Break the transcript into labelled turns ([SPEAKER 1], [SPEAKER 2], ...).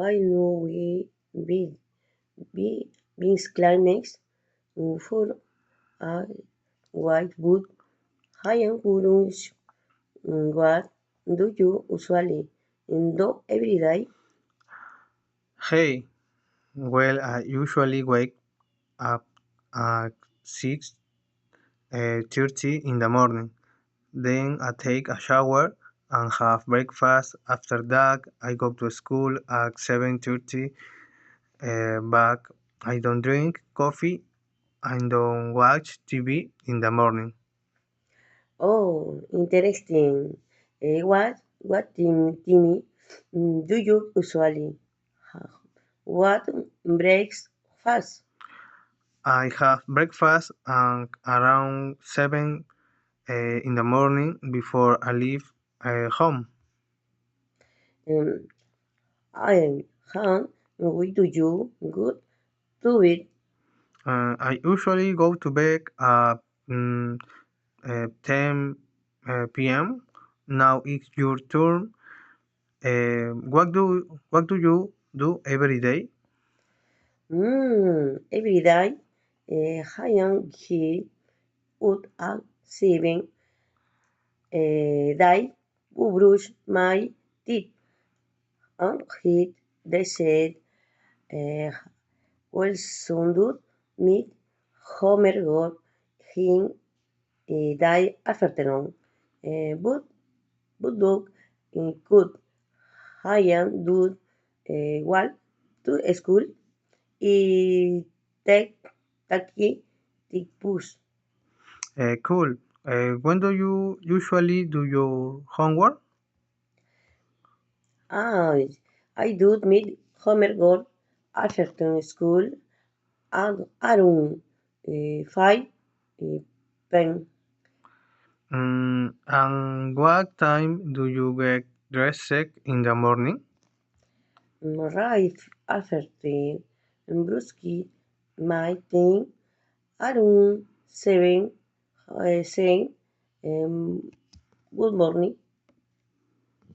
[SPEAKER 1] I know we be beings climax for a white wood. I am curious. What do you usually do every day?
[SPEAKER 2] Hey, well, I usually wake up at 6:30 in the morning. Then I take a shower and have breakfast. After that, I go to school at 7:30. But I don't drink coffee. I don't watch TV in the morning.
[SPEAKER 1] Oh, interesting. What Timmy do you usually have? What breaks fast?
[SPEAKER 2] I have breakfast around 7 in the morning before I leave home.
[SPEAKER 1] Um, I can we do you good to it.
[SPEAKER 2] I usually go to bed at 10 p.m. Now it's your turn. What do you do every day?
[SPEAKER 1] Every day, I am here out at 7. Day to brush my teeth and hit the set. Uh, well, soon do meet Homer got him die afternoon. But dog could I am do walk to school. Take taki the bus.
[SPEAKER 2] Cool. When do you usually do your homework?
[SPEAKER 1] I I do meet Homer got after school and around 5 pen.
[SPEAKER 2] And what time do you get dressed in the morning?
[SPEAKER 1] Right after the Brusky my thing around 7 saying good morning.